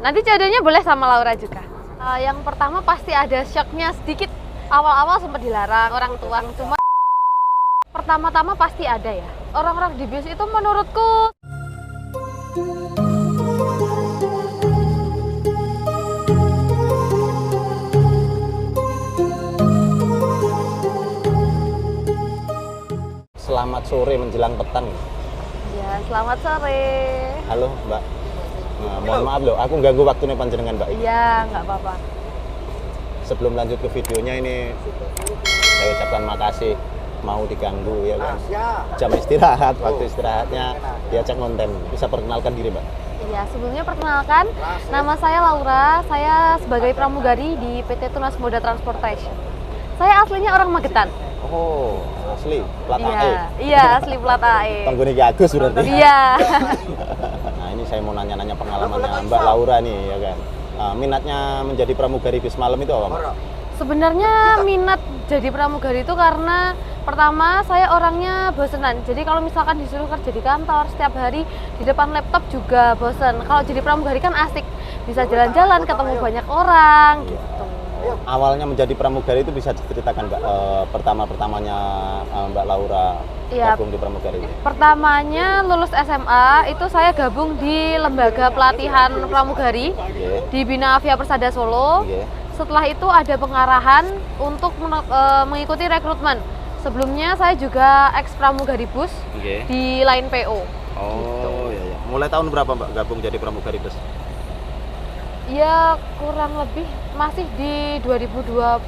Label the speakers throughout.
Speaker 1: Nanti jodohnya boleh sama Laura juga. Yang pertama pasti ada shocknya sedikit. Awal-awal sempat dilarang orang tua, cuma pertama-tama pasti ada ya. Orang-orang di bis itu menurutku
Speaker 2: Selamat sore menjelang petang.
Speaker 1: ya, selamat sore.
Speaker 2: Halo Mbak. Nah, mohon maaf loh, aku ganggu waktunya panjenengan Mbak.
Speaker 1: Iya, nggak apa-apa.
Speaker 2: Sebelum lanjut ke videonya ini, saya ucapkan makasih mau diganggu ya kan. Jam istirahat, waktu istirahatnya diajak konten. Bisa perkenalkan diri Mbak?
Speaker 1: Iya, sebelumnya perkenalkan, nama saya Laura. Saya sebagai pramugari di PT Tunas Moda Transportation. Saya aslinya orang Magetan.
Speaker 2: Oh, asli plat
Speaker 1: Iya,
Speaker 2: AE.
Speaker 1: iya, asli plat AE.
Speaker 2: Tanggone Ki Agus berarti.
Speaker 1: Iya.
Speaker 2: Nah, ini saya mau nanya-nanya pengalamannya Mbak Laura nih ya kan. Nah, minatnya menjadi pramugari bis malam itu apa Mbak?
Speaker 1: Sebenarnya minat jadi pramugari itu karena pertama saya orangnya bosenan. Jadi kalau misalkan disuruh kerja di kantor setiap hari di depan laptop juga bosen. Kalau jadi pramugari kan asik, bisa jalan-jalan, ketemu banyak orang gitu.
Speaker 2: Awalnya menjadi pramugari itu bisa diceritakan Mbak, pertama-pertamanya Mbak Laura
Speaker 1: Iya.
Speaker 2: gabung di pramugari ini?
Speaker 1: Pertamanya lulus SMA itu saya gabung di lembaga pelatihan pramugari di Bina Avia Persada Solo. Setelah itu ada pengarahan untuk mengikuti rekrutmen. Sebelumnya saya juga ex pramugari bus di Line PO.
Speaker 2: Oh iya, iya. Mulai tahun berapa Mbak gabung jadi pramugari bus?
Speaker 1: Ya kurang lebih masih di 2023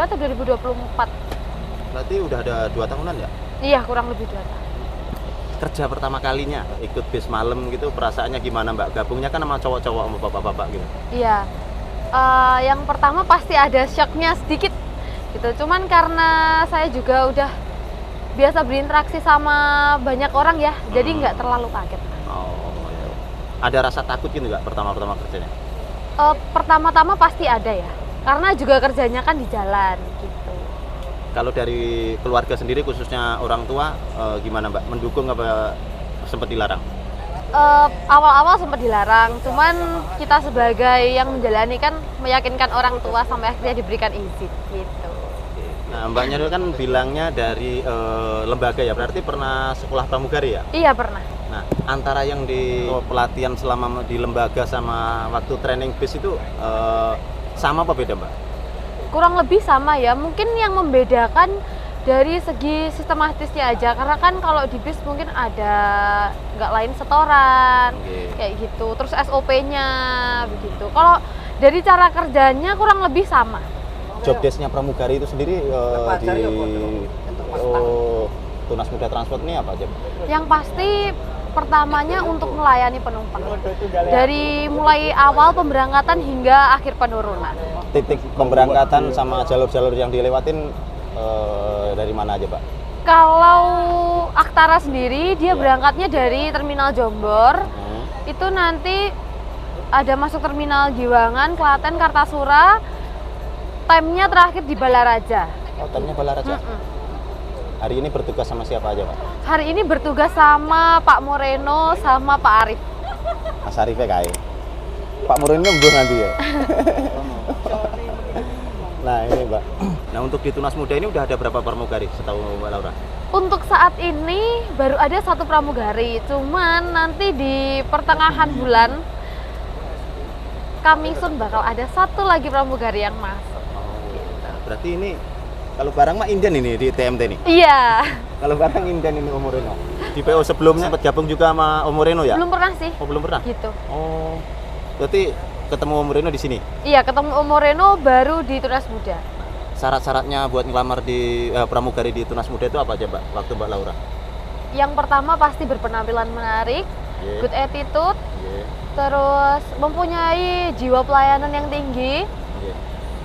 Speaker 1: atau 2024.
Speaker 2: Berarti udah ada 2 tahunan ya?
Speaker 1: Iya, kurang lebih 2 tahun.
Speaker 2: Kerja pertama kalinya ikut bis malam gitu, perasaannya gimana Mbak? Gabungnya kan sama cowok-cowok sama bapak-bapak gitu.
Speaker 1: Iya, yang pertama pasti ada shocknya sedikit gitu. Cuman karena saya juga udah biasa berinteraksi sama banyak orang ya, jadi nggak terlalu kaget.
Speaker 2: Oh, iya. Ada rasa takut gitu nggak pertama-pertama kerjanya?
Speaker 1: Pertama-tama pasti ada ya, karena juga kerjanya kan di jalan gitu.
Speaker 2: Kalau dari keluarga sendiri khususnya orang tua gimana Mbak? Mendukung apa sempat dilarang?
Speaker 1: Awal-awal sempat dilarang, cuman kita sebagai yang menjalani kan meyakinkan orang tua sampai akhirnya diberikan izin gitu.
Speaker 2: Nah, Mbaknya itu kan bilangnya dari lembaga ya, berarti pernah sekolah pramugari ya?
Speaker 1: Iya, pernah.
Speaker 2: Nah, antara yang di pelatihan selama di lembaga sama waktu training bis itu sama apa beda Mbak?
Speaker 1: Kurang lebih sama ya, mungkin yang membedakan dari segi sistematisnya aja, karena kan kalau di bis mungkin ada nggak lain setoran kayak gitu, terus SOP-nya begitu. Kalau dari cara kerjanya kurang lebih sama.
Speaker 2: Job desk-nya pramugari itu sendiri di Tunas Moda Transport ini apa aja?
Speaker 1: Yang pasti pertamanya untuk melayani penumpang. Dari mulai awal pemberangkatan hingga akhir penurunan.
Speaker 2: Titik pemberangkatan sama jalur-jalur yang dilewatin dari mana aja Pak?
Speaker 1: Kalau Aktara sendiri dia berangkatnya dari Terminal Jombor. Itu nanti ada masuk Terminal Giwangan, Klaten, Kartasura. Time-nya terakhir di Balaraja.
Speaker 2: Oh, time-nya Balaraja. Hari ini bertugas sama siapa aja Pak?
Speaker 1: Hari ini bertugas sama Pak Moreno sama Pak Arif.
Speaker 2: Mas Arif ya kayak. Pak Moreno belum nanti ya. Nah ini Mbak. Nah untuk di Tunas Muda ini udah ada berapa pramugari setahu Mbak Laura?
Speaker 1: Untuk saat ini baru ada 1 pramugari. Cuman nanti di pertengahan bulan coming soon bakal ada 1 lagi pramugari yang masuk.
Speaker 2: Berarti ini kalau barang mah inden ini di TMT nih.
Speaker 1: Iya.
Speaker 2: Kalau barang inden ini Om Moreno. Di PO sebelumnya sempat gabung juga sama Om Moreno ya?
Speaker 1: Belum pernah sih.
Speaker 2: Oh belum pernah.
Speaker 1: Gitu.
Speaker 2: Oh. Berarti ketemu Om Moreno di sini.
Speaker 1: Iya, ketemu Om Moreno baru di Tunas Muda.
Speaker 2: Syarat-syaratnya buat ngelamar di pramugari di Tunas Muda itu apa aja Mbak? Waktu Mbak Laura?
Speaker 1: Yang pertama pasti berpenampilan menarik, good attitude, terus mempunyai jiwa pelayanan yang tinggi.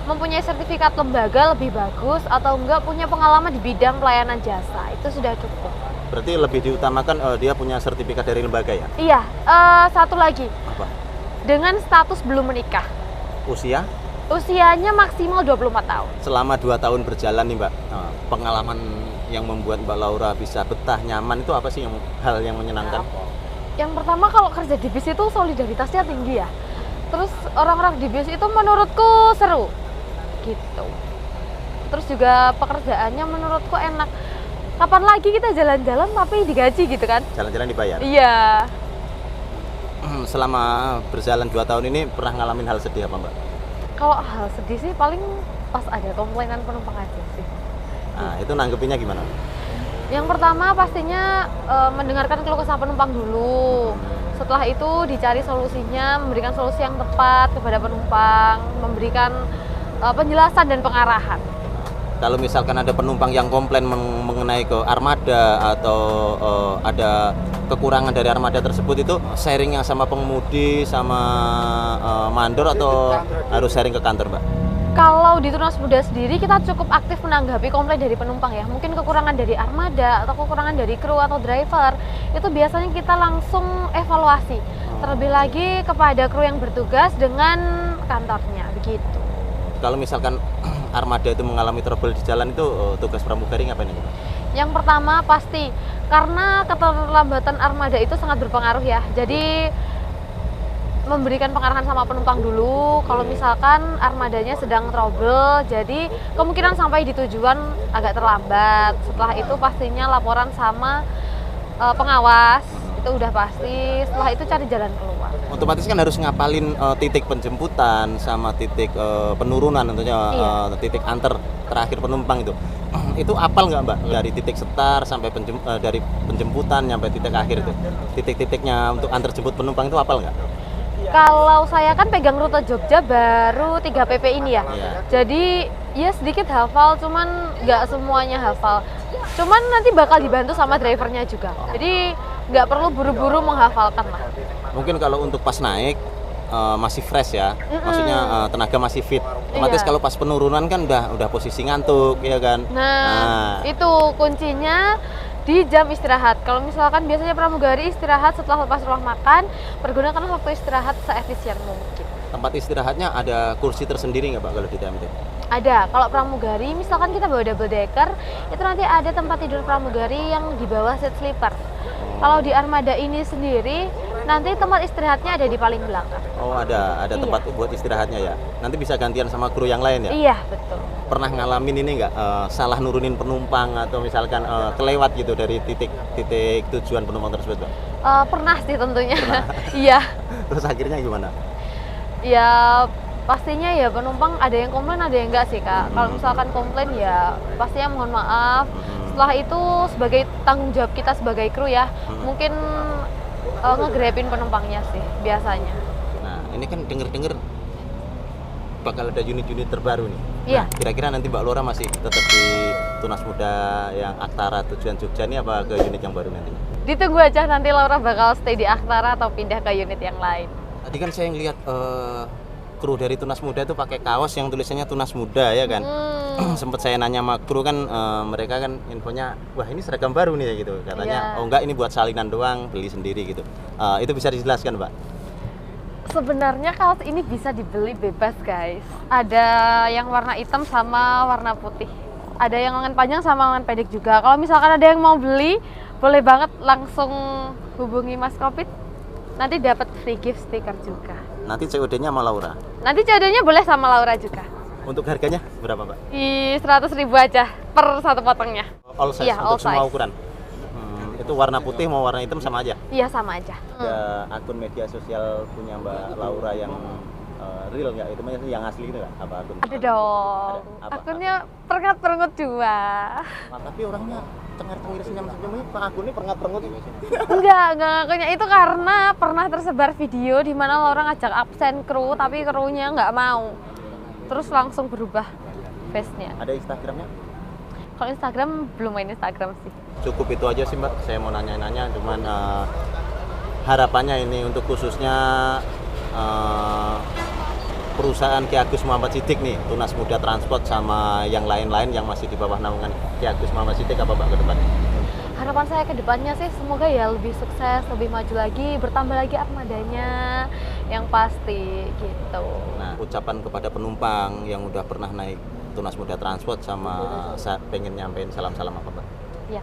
Speaker 1: Mempunyai sertifikat lembaga lebih bagus atau enggak punya pengalaman di bidang pelayanan jasa, itu sudah cukup.
Speaker 2: Berarti lebih diutamakan dia punya sertifikat dari lembaga ya?
Speaker 1: Iya, 1 lagi.
Speaker 2: Apa?
Speaker 1: Dengan status belum menikah.
Speaker 2: Usia?
Speaker 1: Usianya maksimal 24 tahun.
Speaker 2: Selama 2 tahun berjalan nih Mbak, pengalaman yang membuat Mbak Laura bisa betah, nyaman itu apa sih hal yang menyenangkan?
Speaker 1: Yang pertama kalau kerja di bis itu solidaritasnya tinggi ya. Terus orang-orang di bis itu menurutku seru gitu. Terus juga pekerjaannya menurutku enak. Kapan lagi kita jalan-jalan tapi digaji gitu kan?
Speaker 2: Jalan-jalan dibayar.
Speaker 1: Iya.
Speaker 2: Selama berjalan 2 tahun ini pernah ngalamin hal sedih apa Mbak?
Speaker 1: Kalau hal sedih sih paling pas ada komplainan penumpang aja sih.
Speaker 2: Nah, itu nanggepinnya gimana?
Speaker 1: Yang pertama pastinya mendengarkan keluh kesah penumpang dulu. Setelah itu dicari solusinya, memberikan solusi yang tepat kepada penumpang, memberikan penjelasan dan pengarahan.
Speaker 2: Kalau misalkan ada penumpang yang komplain mengenai ke armada atau ada kekurangan dari armada tersebut, itu sharingnya sama pengemudi, sama mandor, atau harus sharing ke kantor, Mbak?
Speaker 1: Kalau di Tunas Muda sendiri kita cukup aktif menanggapi komplain dari penumpang ya. Mungkin kekurangan dari armada atau kekurangan dari kru atau driver, itu biasanya kita langsung evaluasi. Terlebih lagi kepada kru yang bertugas dengan kantornya, begitu.
Speaker 2: Kalau misalkan armada itu mengalami trouble di jalan, itu tugas pramugari ngapain aja?
Speaker 1: Yang pertama pasti karena keterlambatan armada itu sangat berpengaruh ya. Jadi memberikan pengarahan sama penumpang dulu. Kalau misalkan armadanya sedang trouble, jadi kemungkinan sampai di tujuan agak terlambat. Setelah itu pastinya laporan sama pengawas, itu udah pasti. Setelah itu cari jalan keluar.
Speaker 2: Otomatis kan harus ngapalin titik penjemputan sama titik penurunan, tentunya titik antar terakhir penumpang itu. Itu apal nggak Mbak? Dari titik start sampai dari penjemputan sampai titik akhir itu. Titik-titiknya untuk antar jemput penumpang itu apal nggak?
Speaker 1: Kalau saya kan pegang rute Jogja baru 3 PP ini ya.
Speaker 2: Iya.
Speaker 1: Jadi ya sedikit hafal, cuman nggak semuanya hafal. Cuman nanti bakal dibantu sama drivernya juga. Jadi nggak perlu buru-buru menghafalkan lah.
Speaker 2: Mungkin kalau untuk pas naik masih fresh ya, maksudnya tenaga masih fit. Otomatis
Speaker 1: Iya.
Speaker 2: kalau pas penurunan kan udah posisi ngantuk ya kan.
Speaker 1: Nah, itu kuncinya di jam istirahat. Kalau misalkan biasanya pramugari istirahat setelah lepas ruang makan, pergunakan waktu istirahat seefisien mungkin.
Speaker 2: Tempat istirahatnya ada kursi tersendiri nggak Pak kalau di TMT?
Speaker 1: Ada. Kalau pramugari, misalkan kita bawa double decker, itu nanti ada tempat tidur pramugari yang di bawah seat sleeper. Kalau di armada ini sendiri, nanti tempat istirahatnya ada di paling belakang.
Speaker 2: Oh, ada tempat buat istirahatnya ya. Nanti bisa gantian sama kru yang lain ya?
Speaker 1: Iya, betul.
Speaker 2: Pernah ngalamin ini nggak salah nurunin penumpang atau misalkan kelewat gitu dari titik tujuan penumpang tersebut, Pak?
Speaker 1: Pernah sih tentunya. Iya.
Speaker 2: Terus akhirnya gimana?
Speaker 1: Ya pastinya ya penumpang ada yang komplain, ada yang enggak sih Kak. Kalau misalkan komplain ya pastinya mohon maaf. Setelah itu sebagai tanggung jawab kita sebagai kru ya, mungkin nge-grabin penumpangnya sih biasanya.
Speaker 2: Nah, ini kan denger-denger bakal ada unit-unit terbaru nih.
Speaker 1: Iya.
Speaker 2: Nah, kira-kira nanti Mbak Lora masih tetap di Tunas Muda yang Aktara tujuan Jogja ini apa ke unit yang baru nanti?
Speaker 1: Ditunggu aja nanti Laura bakal stay di Aktara atau pindah ke unit yang lain.
Speaker 2: Tadi kan saya ngeliat kru dari Tunas Muda itu pakai kaos yang tulisannya Tunas Muda ya kan. Sempet saya nanya sama kru kan, mereka kan infonya wah ini seragam baru nih gitu katanya.
Speaker 1: Iya.
Speaker 2: Oh enggak, ini buat salinan doang, beli sendiri gitu. Itu bisa dijelaskan Mbak?
Speaker 1: Sebenarnya kaos ini bisa dibeli bebas guys. Ada yang warna hitam sama warna putih. Ada yang lengan panjang sama lengan pendek juga. Kalau misalkan ada yang mau beli, boleh banget langsung hubungi Mas Kopit. Nanti dapat free gift sticker juga.
Speaker 2: Nanti COD-nya sama Laura.
Speaker 1: Nanti COD-nya boleh sama Laura juga.
Speaker 2: Untuk harganya berapa Mbak?
Speaker 1: Di 100.000 aja per satu potongnya.
Speaker 2: All size,
Speaker 1: Iya, all
Speaker 2: untuk semua
Speaker 1: size.
Speaker 2: ukuran. Itu warna putih mau warna hitam sama aja.
Speaker 1: Iya sama aja.
Speaker 2: Ada akun media sosial punya Mbak Laura yang real nggak? Itu yang asli itu nggak? Apa akun?
Speaker 1: Ada dong.
Speaker 2: Ada. Apa?
Speaker 1: Akunnya perengat-perengut 2.
Speaker 2: Nah, tapi orangnya cengar-cengir senyum-senyumnya, Pak akunnya perengat-perengut.
Speaker 1: Enggak ngakunya itu karena pernah tersebar video di mana Laura ngajak absen kru tapi krunya nggak mau. Terus langsung berubah face-nya.
Speaker 2: Ada Instagramnya?
Speaker 1: Kalau Instagram belum main Instagram sih.
Speaker 2: Cukup itu aja sih Mbak, saya mau nanya-nanya, cuman harapannya ini untuk khususnya perusahaan Ki Agus Muhammad Siddiq nih, Tunas Muda Transport sama yang lain-lain yang masih di bawah naungan Ki Agus Muhammad Siddiq, apa Mbak ke depan?
Speaker 1: Harapan saya ke depannya sih semoga ya lebih sukses, lebih maju lagi, bertambah lagi armadanya yang pasti gitu.
Speaker 2: Nah, ucapan kepada penumpang yang udah pernah naik Tunas Muda Transport sama saya pengen nyampein salam-salam apa Mbak?
Speaker 1: Ya,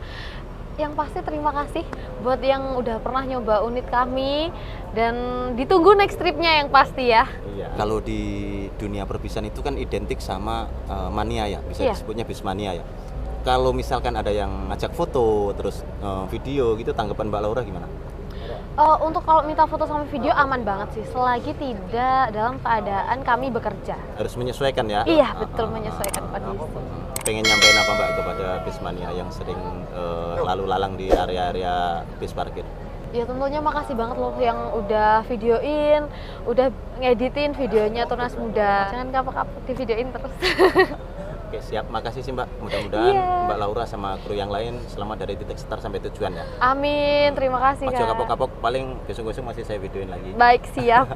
Speaker 1: Yang pasti terima kasih buat yang udah pernah nyoba unit kami dan ditunggu next tripnya yang pasti ya.
Speaker 2: Iya. Kalau di dunia perpisahan itu kan identik sama mania ya, bisa
Speaker 1: Iya.
Speaker 2: disebutnya bis mania ya. Kalau misalkan ada yang ngajak foto terus video gitu, tanggapan Mbak Laura gimana?
Speaker 1: Untuk kalau minta foto sama video aman banget sih, selagi tidak dalam keadaan kami bekerja.
Speaker 2: Harus menyesuaikan ya?
Speaker 1: Iya, betul, menyesuaikan kondisi.
Speaker 2: Pengen nyampein apa Mbak kepada bis mania yang sering lalu lalang di area-area bis parkir?
Speaker 1: Ya tentunya makasih banget loh yang udah videoin, udah ngeditin videonya Tunas Muda. Jangan kapok-kapok di videoin terus.
Speaker 2: Oke, siap. Makasih sih Mbak. Mudah-mudahan
Speaker 1: Iya.
Speaker 2: Mbak Laura sama kru yang lain selamat dari titik start sampai tujuan ya.
Speaker 1: Amin, terima kasih
Speaker 2: Ojo
Speaker 1: Kak.
Speaker 2: kapok-kapok, paling besok-besok masih saya videoin lagi.
Speaker 1: Baik, siap.